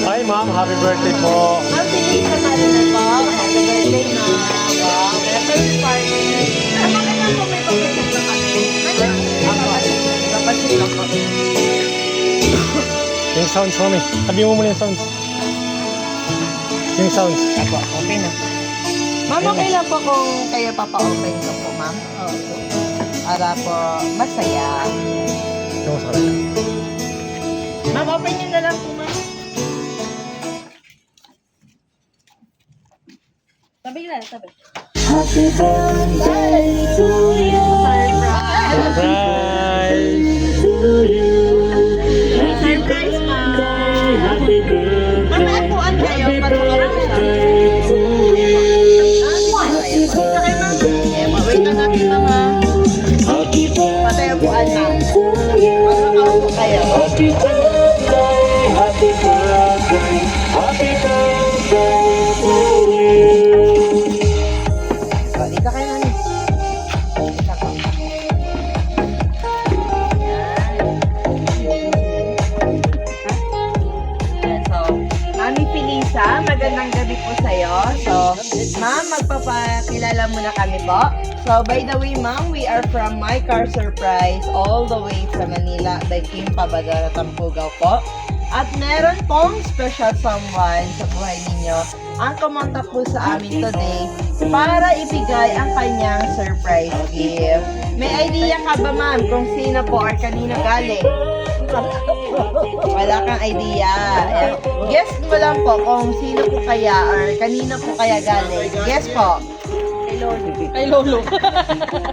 Hi ma'am, happy birthday po. Happy birthday, ma'am. Happy birthday, ma'am. Wow, birthday party. Maganda po may pagkakas na kami. Kapatid lang po. Yung sounds mami. Sabi mo muna yung sounds. Yung sounds. Ako, okay na. Ma'am, okay lang po kung kayo papa-open ko po, ma'am. Para po masaya. Yung sarap. Ma'am, open nyo na lang po, ma'am. Sabi na, sabi. Happy birthday to you. Surprise! To you. Surprise, ma'am. Happy birthday! Ma'am, atuan kayo. Patuloy siya. Wait na natin naman. Patay ang buwan na. Magkakaw po kayo. Happy birthday! Happy birthday! Happy birthday to you! Dito kayo namin. Dito ko. Yan. So, Mami Felisa, magandang gabi po sa'yo. So, ma'am, magpapakilala muna kami po. So, by the way, ma'am, we are from My Car Surprise all the way from Manila by Kim Pabadara, Tampugaw po. At meron pong special someone sa buhay ninyo ang kumonta po sa amin today para ibigay ang kanyang surprise gift. May idea ka ba, ma'am, kung sino po or kanino galing? Wala kang idea. Ayan. Guess mo lang po kung sino po kaya or kanino po kaya galing. Guess po. Kay Lolo.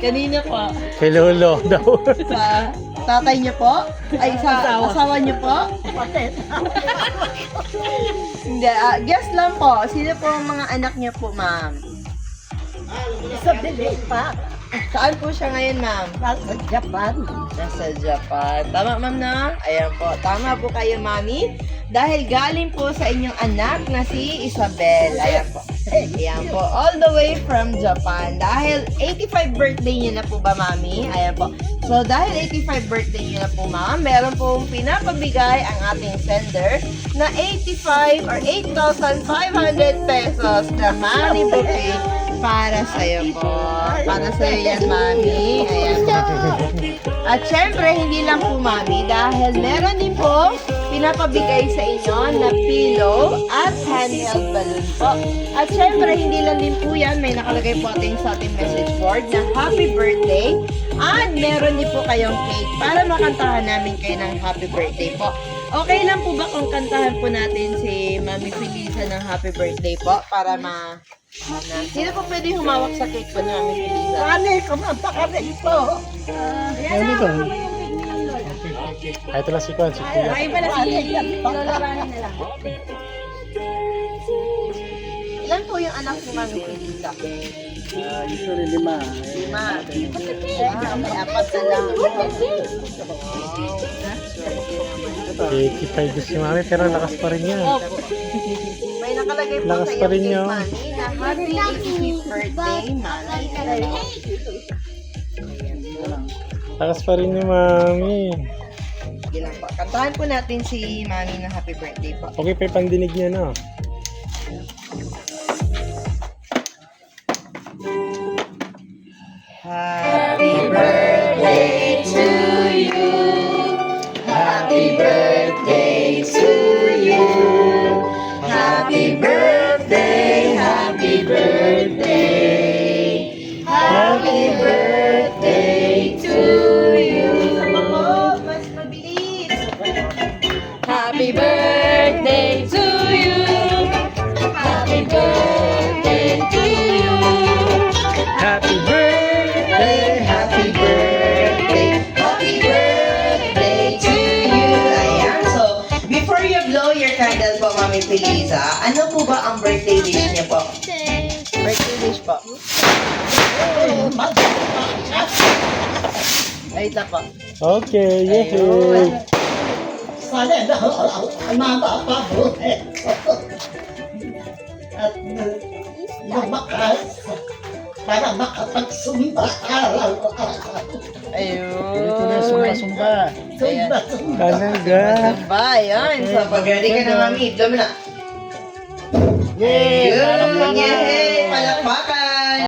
Kanino po? Kay Lolo daw. Sa tatay niyo po? Ay, sa asawa niyo po? Hindi, guess lang po. Sino po ang mga anak niyo po, ma'am? Sa bilis pa. Saan po siya ngayon, ma'am? Nasa Japan. Nasa Japan. Tama, ma'am, na? Ayan po. Tama po kayo, mami. Dahil galing po sa inyong anak na si Isabel. Ayan po. Ayan po. All the way from Japan. Dahil 85 birthday niyo na po ba, mami? Ayan po. So, dahil 85 birthday niyo na po, ma'am, meron pong pinapabigay ang ating sender na 85 or 8,500 pesos na money bouquet para sa'yo po. Para sa'yo yan, mami. Ayan po. At syempre, hindi lang po, mami, dahil meron din po pinapabigay sa inyo na pillow at handheld balloon po. At syempre, hindi lang din po yan. May nakalagay po sa ating message board na happy birthday. At meron din po kayong cake para makantahan namin kayo ng happy birthday po. Okay lang po ba kung kantahan po natin si Mami Felisa ng happy birthday po para sino po pwede humawak sa cake po ni Mami Felisa? Kani, kumanta ka na ito. Ano ito? Ay, ito lang si Kwan, si Kuya. Ay, pala si Lola Rani na lang. Ilan po yung anak ni Mami Felisa? Usually 5. 5. May 4 na lang. 85 si Mami, pero lakas pa rin yan. Opo. May nakalagay po Lakas sa pa rin iyong yun. cake, Mami, na happy 85th birthday, Mami. Lakas pa rin ni Mami. Sige lang po. Kantahan po natin si Mami ng happy birthday po. Okay pa yung pandinig niya, no? Happy birthday to you. Happy birthday to you. Happy birthday, happy birthday. Happy birthday to you. Sama ko, mas mabilis. Happy birthday to you. Happy birthday to you. Happy birthday! Happy birthday, happy birthday to you. Ayan, so, before you blow your candle po, Mami Felisa, ano po ba ang birthday wish niya po? Birthday wish po. Ay, ito po. Okay, yay! Sana daw ang mapapabuti. At lumakas para makapagsumba araw-araw. Ayun. Sumba. Ayan. Talaga. Ba, ayan. So, pag-ready ka na, mami, dami na. Yay! Ayun, yay! Palakpak